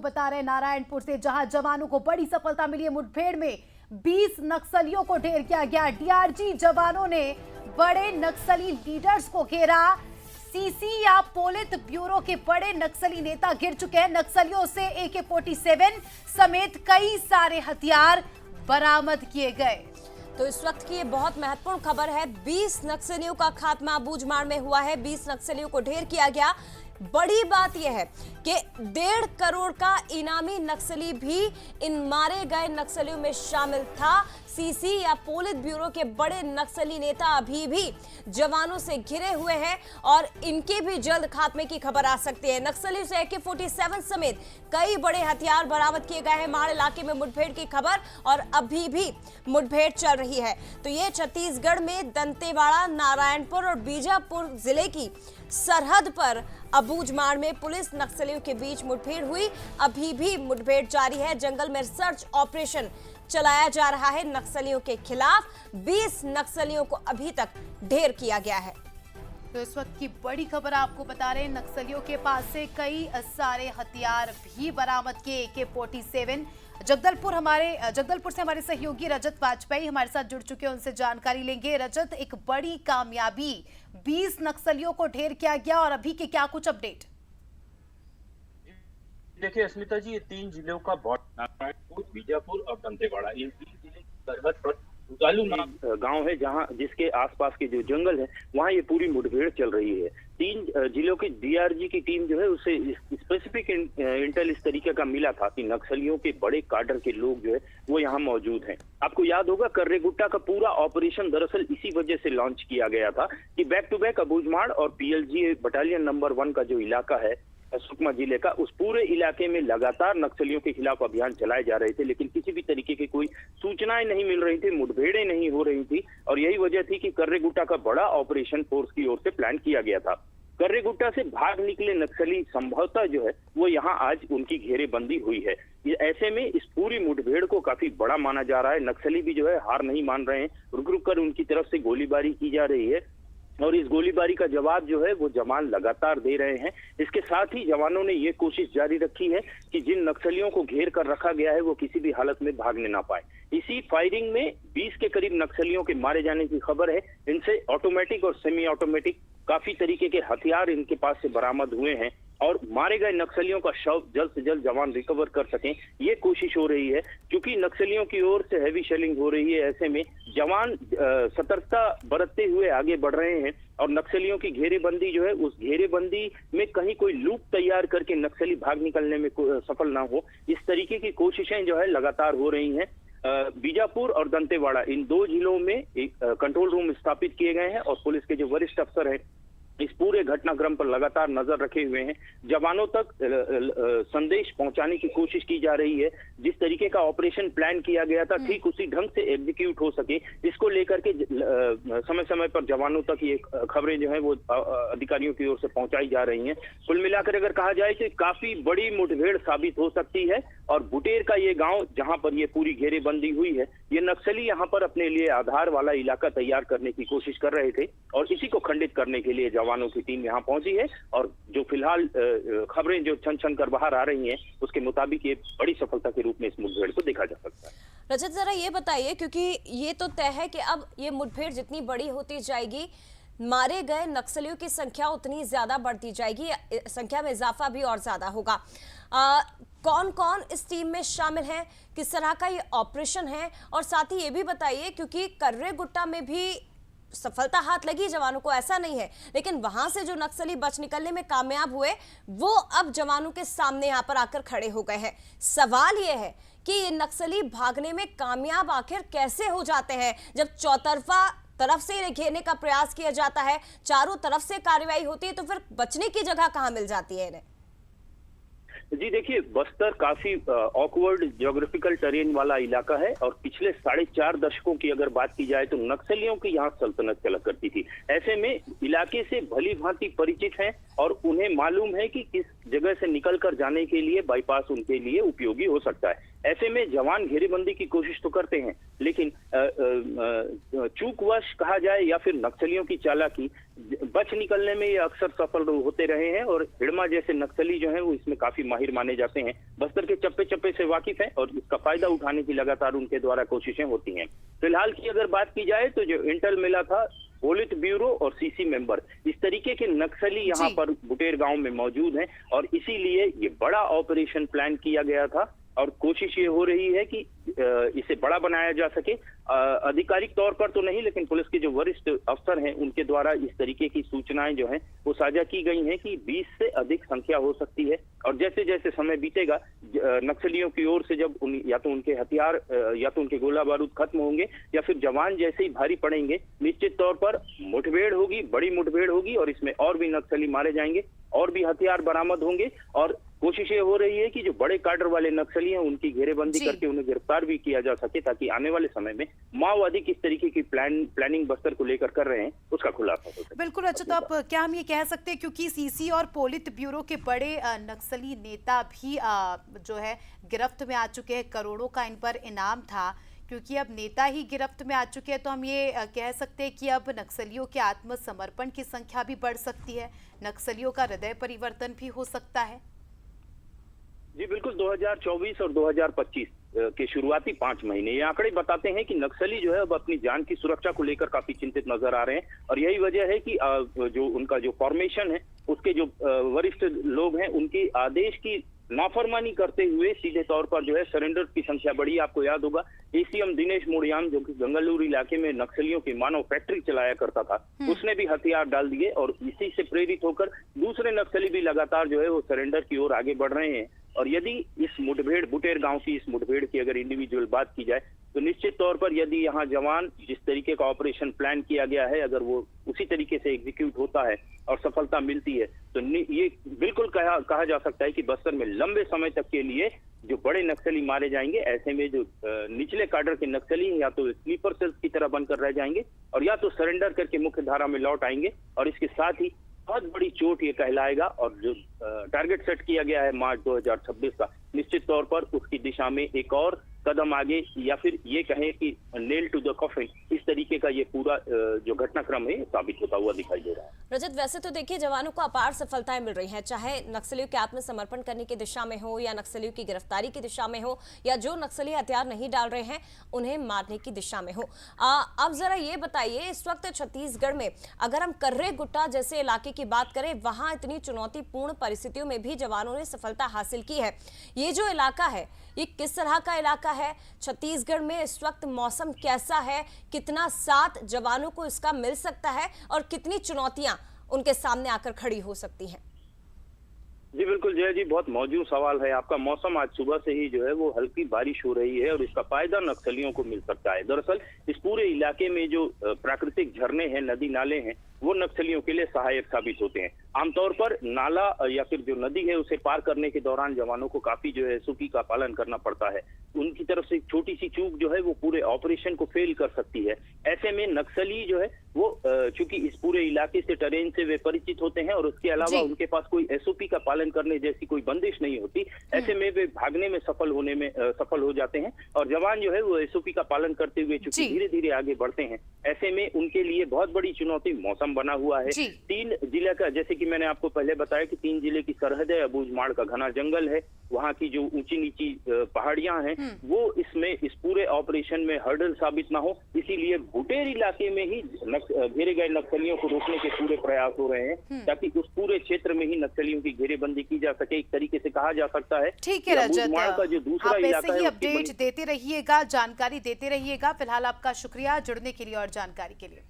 बता रहे नारायणपुर से, जहां जवानों को बड़ी सफलता मिली है। मुठभेड़ में 20 नक्सलियों को ढेर किया गया। डीआरजी जवानों ने बड़े नक्सली लीडर्स को घेरा। सीसी या पोलित ब्यूरो के बड़े नक्सली नेता घिर चुके हैं। नक्सलियों से AK-47 समेत कई सारे हथियार बरामद किए गए। तो इस वक्त की ये बहुत महत्वपूर्ण खबर है। 20 नक्सलियों का खात्मा अबूझमाड़ में हुआ है। 20 नक्सलियों को ढेर किया गया। बड़ी बात यह है कि 1.5 करोड़ का इनामी नक्सली भी इन मारे गए नक्सलियों में शामिल था। सीसी या पोलित ब्यूरो के बड़े नक्सली नेता अभी भी जवानों से घिरे हुए हैं और इनके भी जल्द खात्मे की खबर आ सकती है। नक्सलियों से AK-47 समेत कई बड़े हथियार बरामद किए गए हैं। माड़ इलाके में मुठभेड़ की खबर और अभी भी मुठभेड़ चल रही है। तो ये छत्तीसगढ़ में दंतेवाड़ा, नारायणपुर और बीजापुर जिले की सरहद पर अबूझमाड़ में पुलिस नक्सलियों के बीच मुठभेड़ हुई। अभी भी मुठभेड़ जारी है। जंगल में सर्च ऑपरेशन चलाया जा रहा है नक्सलियों के खिलाफ। 20 नक्सलियों को अभी तक ढेर किया गया है। तो इस वक्त की बड़ी खबर आपको बता रहे हैं, नक्सलियों के पास से कई सारे हथियार भी बरामद किए। AK-47 जगदलपुर से हमारे सहयोगी रजत वाजपेयी हमारे साथ जुड़ चुके हैं, उनसे जानकारी लेंगे। रजत, एक बड़ी कामयाबी, 20 नक्सलियों को ढेर किया गया और अभी के क्या कुछ अपडेट? देखिए अस्मिता जी, ये 3 जिलों का बॉर्डर नारायणपुर, बीजापुर और दंतेवाड़ा, इन 3 जिले की सरहद पर उदालू नाम गांव है, जहां जिसके आसपास के जो जंगल है वहां ये पूरी मुठभेड़ चल रही है। 3 जिलों की DRG की टीम जो है उससे स्पेसिफिक इंटेल इस तरीके का मिला था कि नक्सलियों के बड़े काडर के लोग जो है वो यहाँ मौजूद हैं। आपको याद होगा कर्रेगुट्टा का पूरा ऑपरेशन दरअसल इसी वजह से लॉन्च किया गया था कि बैक टू बैक अबूझमाड़ और PLG बटालियन नंबर 1 का जो इलाका है सुकमा जिले का, उस पूरे इलाके में लगातार नक्सलियों के खिलाफ अभियान चलाए जा रहे थे, लेकिन किसी भी तरीके की कोई सूचनाएं नहीं मिल रही थी, मुठभेड़ें नहीं हो रही थी। और यही वजह थी कि कर्रेगुट्टा का बड़ा ऑपरेशन फोर्स की ओर से प्लान किया गया था। कर्रेगुट्टा से भाग निकले नक्सली संभवतः जो है वो यहाँ आज उनकी घेरेबंदी हुई है। ऐसे में इस पूरी मुठभेड़ को काफी बड़ा माना जा रहा है। नक्सली भी जो है हार नहीं मान रहे हैं, रुक रुक कर उनकी तरफ से गोलीबारी की जा रही है और इस गोलीबारी का जवाब जो है वो जवान लगातार दे रहे हैं। इसके साथ ही जवानों ने ये कोशिश जारी रखी है कि जिन नक्सलियों को घेर कर रखा गया है वो किसी भी हालत में भागने ना पाए। इसी फायरिंग में 20 के करीब नक्सलियों के मारे जाने की खबर है। इनसे ऑटोमेटिक और सेमी ऑटोमेटिक काफी तरीके के हथियार इनके पास से बरामद हुए हैं और मारे गए नक्सलियों का शव जल्द से जल्द जवान रिकवर कर सकें, ये कोशिश हो रही है। क्योंकि नक्सलियों की ओर से हैवी शेलिंग हो रही है, ऐसे में जवान सतर्कता बरतते हुए आगे बढ़ रहे हैं और नक्सलियों की घेरेबंदी जो है उस घेरेबंदी में कहीं कोई लूप तैयार करके नक्सली भाग निकलने में सफल ना हो, इस तरीके की कोशिशें जो है लगातार हो रही हैं। बीजापुर और दंतेवाड़ा, इन 2 जिलों में एक कंट्रोल रूम स्थापित किए गए हैं और पुलिस के जो वरिष्ठ अफसर हैं इस पूरे घटनाक्रम पर लगातार नजर रखे हुए हैं। जवानों तक संदेश पहुंचाने की कोशिश की जा रही है। जिस तरीके का ऑपरेशन प्लान किया गया था ठीक उसी ढंग से एग्जीक्यूट हो सके, इसको लेकर के समय समय पर जवानों तक ये खबरें जो है वो अधिकारियों की ओर से पहुंचाई जा रही हैं। कुल मिलाकर अगर कहा जाए तो काफी बड़ी मुठभेड़ साबित हो सकती है और बुटेर का ये गांव जहां पर ये पूरी घेरेबंदी हुई है, ये नक्सली यहाँ पर अपने लिए आधार वाला इलाका तैयार करने की कोशिश कर रहे थे और इसी को खंडित करने के लिए जवानों की टीम यहाँ पहुंची है। और जो फिलहाल खबरें जो छन छन कर बाहर आ रही हैं उसके मुताबिक ये बड़ी सफलता के रूप में इस मुठभेड़ को देखा जा सकता है। रजत, जरा ये बताइए, क्योंकि ये तो तय है कि अब ये मुठभेड़ जितनी बड़ी होती जाएगी, मारे गए नक्सलियों की संख्या उतनी ज्यादा बढ़ती जाएगी, संख्या में इजाफा भी और ज्यादा होगा। कौन कौन इस टीम में शामिल है, किस तरह का ये ऑपरेशन है, और साथ ही ये भी बताइए क्योंकि कर्रेगुट्टा में भी सफलता हाथ लगी जवानों को, ऐसा नहीं है, लेकिन वहां से जो नक्सली बच निकलने में कामयाब हुए वो अब जवानों के सामने यहाँ पर आकर खड़े हो गए हैं। सवाल ये है कि ये नक्सली भागने में कामयाब आखिर कैसे हो जाते हैं जब चौतरफा तरफ से इन्हें घेरने का प्रयास किया जाता है, चारों तरफ से कार्रवाई होती है, तो फिर बचने की जगह कहां मिल जाती है इन्हें? जी देखिए, बस्तर काफी ऑकवर्ड ज्योग्राफिकल टेरेन वाला इलाका है और पिछले 4.5 दशकों की अगर बात की जाए तो नक्सलियों की यहाँ सल्तनत चला करती थी। ऐसे में इलाके से भली भांति परिचित हैं और उन्हें मालूम है कि किस जगह से निकल कर जाने के लिए बाईपास उनके लिए उपयोगी हो सकता है। ऐसे में जवान घेरेबंदी की कोशिश तो करते हैं, लेकिन चूकवश कहा जाए या फिर नक्सलियों की चालाकी, बच निकलने में ये अक्सर सफल होते रहे हैं और हिड़मा जैसे नक्सली जो हैं वो इसमें काफी माहिर माने जाते हैं। बस्तर के चप्पे चप्पे से वाकिफ हैं और इसका फायदा उठाने की लगातार उनके द्वारा कोशिशें होती हैं। फिलहाल की अगर बात की जाए तो जो इंटेल मिला था, पोलित ब्यूरो और सीसी मेंबर, इस तरीके के नक्सली यहाँ पर बुटेर गांव में मौजूद हैं और इसीलिए ये बड़ा ऑपरेशन प्लान किया गया था और कोशिश ये हो रही है कि इसे बड़ा बनाया जा सके। आधिकारिक तौर पर तो नहीं, लेकिन पुलिस के जो वरिष्ठ अफसर हैं उनके द्वारा इस तरीके की सूचनाएं जो हैं वो साझा की गई हैं कि 20 से अधिक संख्या हो सकती है और जैसे जैसे समय बीतेगा नक्सलियों की ओर से जब या तो उनके हथियार या तो उनके गोला बारूद खत्म होंगे या फिर जवान जैसे ही भारी पड़ेंगे, निश्चित तौर पर मुठभेड़ होगी, बड़ी मुठभेड़ होगी और इसमें और भी नक्सली मारे जाएंगे और भी हथियार बरामद होंगे और कोशिश ये हो रही है कि जो बड़े काडर वाले नक्सली हैं उनकी घेरेबंदी करके उन्हें गिरफ्तार भी किया जा सके ताकि आने वाले समय में माओवादी किस तरीके की प्लानिंग बस्तर को लेकर कर रहे हैं उसका खुलासा हो सके। बिल्कुल। अच्छा, तो अब क्या हम ये कह सकते हैं, क्योंकि सीसी और पोलित ब्यूरो के बड़े नक्सली नेता भी जो है गिरफ्त में आ चुके हैं, करोड़ों का इन पर इनाम था, क्योंकि अब नेता ही गिरफ्त में आ चुके हैं तो हम ये कह सकते हैं कि अब नक्सलियों के आत्मसमर्पण की संख्या भी बढ़ सकती है, नक्सलियों का हृदय परिवर्तन भी हो सकता है। जी बिल्कुल, 2024 और 2025 के शुरुआती 5 महीने ये आंकड़े बताते हैं कि नक्सली जो है अब अपनी जान की सुरक्षा को लेकर काफी चिंतित नजर आ रहे हैं और यही वजह है कि जो उनका जो फॉर्मेशन है उसके जो वरिष्ठ लोग हैं उनके आदेश की नाफरमानी करते हुए सीधे तौर पर जो है सरेंडर की संख्या बढ़ी। आपको याद होगा एसीएम दिनेश मोड़ियाम जो कि गंगलूर इलाके में नक्सलियों की मानव फैक्ट्री चलाया करता था, उसने भी हथियार डाल दिए और इसी से प्रेरित होकर दूसरे नक्सली भी लगातार जो है वो सरेंडर की ओर आगे बढ़ रहे हैं। और यदि इस मुठभेड़ बुटेर गांव की इस मुठभेड़ की अगर इंडिविजुअल बात की जाए तो निश्चित तौर पर यदि यहाँ जवान जिस तरीके का ऑपरेशन प्लान किया गया है अगर वो उसी तरीके से एग्जीक्यूट होता है और सफलता मिलती है तो ये बिल्कुल कहा जा सकता है कि बस्तर में लंबे समय तक के लिए जो बड़े नक्सली मारे जाएंगे। ऐसे में जो निचले काडर के नक्सली या तो स्लीपर सेल्स की तरह बनकर रह जाएंगे और या तो सरेंडर करके मुख्य धारा में लौट आएंगे और इसके साथ ही बहुत बड़ी चोट ये कहलाएगा। और जो टारगेट सेट किया गया है मार्च 2026 का, निश्चित तौर पर उसकी दिशा में एक और कदम आगे या फिर ये कहें कि नेल टू द कॉफिन, इस तरीके का ये पूरा जो घटनाक्रम है साबित होता हुआ दिखाई दे रहा है। रजत, वैसे तो देखिए जवानों को अपार सफलताएं मिल रही हैं, चाहे नक्सलियों के आत्मसमर्पण करने की दिशा में हो या नक्सलियों की गिरफ्तारी की दिशा में हो या जो नक्सली हथियार नहीं डाल रहे हैं उन्हें मारने की दिशा में हो। अब जरा ये बताइए, इस वक्त छत्तीसगढ़ में अगर हम कर्रे गुट्टा जैसे इलाके की बात करें, वहां इतनी चुनौतीपूर्ण परिस्थितियों में भी जवानों ने सफलता हासिल की है। ये जो इलाका है ये किस तरह का इलाका है? छत्तीसगढ़ में इस वक्त मौसम कैसा है? कितना साथ जवानों को इसका मिल सकता है और कितनी चुनौतियां उनके सामने आकर खड़ी हो सकती हैं? जी बिल्कुल जय जी, बहुत मौजूद सवाल है आपका। मौसम आज सुबह से ही जो है वो हल्की बारिश हो रही है और इसका फायदा नक्सलियों को मिल सकता है। दरअसल इस पूरे इलाके में जो प्राकृतिक झरने हैं, नदी नाले हैं, वो नक्सलियों के लिए सहायक साबित होते हैं। आमतौर पर नाला या फिर जो नदी है उसे पार करने के दौरान जवानों को काफी जो है एसओपी का पालन करना पड़ता है। उनकी तरफ से छोटी सी चूक जो है वो पूरे ऑपरेशन को फेल कर सकती है। ऐसे में नक्सली जो है वो चूंकि इस पूरे इलाके से टेरेन से वे परिचित होते हैं और उसके अलावा उनके पास कोई एसओपी का पालन करने जैसी कोई बंदिश नहीं होती, ऐसे में वे भागने में सफल हो जाते हैं और जवान जो है वो एसओपी का पालन करते हुए चूंकि धीरे धीरे आगे बढ़ते हैं। ऐसे में उनके लिए बहुत बड़ी चुनौती मौसम बना हुआ है। 3 जिले का, जैसे कि मैंने आपको पहले बताया कि 3 जिले की सरहद है, अबूझमाड़ का घना जंगल है, वहाँ की जो ऊंची नीची पहाड़ियां हैं वो इसमें इस पूरे ऑपरेशन में हर्डल साबित ना हो, इसीलिए बुटेर इलाके में ही घेरे गए नक्सलियों को रोकने के पूरे प्रयास हो रहे हैं ताकि उस पूरे क्षेत्र में ही नक्सलियों की घेरेबंदी की जा सके। एक तरीके से कहा जा सकता है। ठीक है रजत, का जो दूसरा आप इलाका ऐसे ही है अपडेट देते रहिएगा, जानकारी देते रहिएगा। फिलहाल आपका शुक्रिया जुड़ने के लिए और जानकारी के लिए।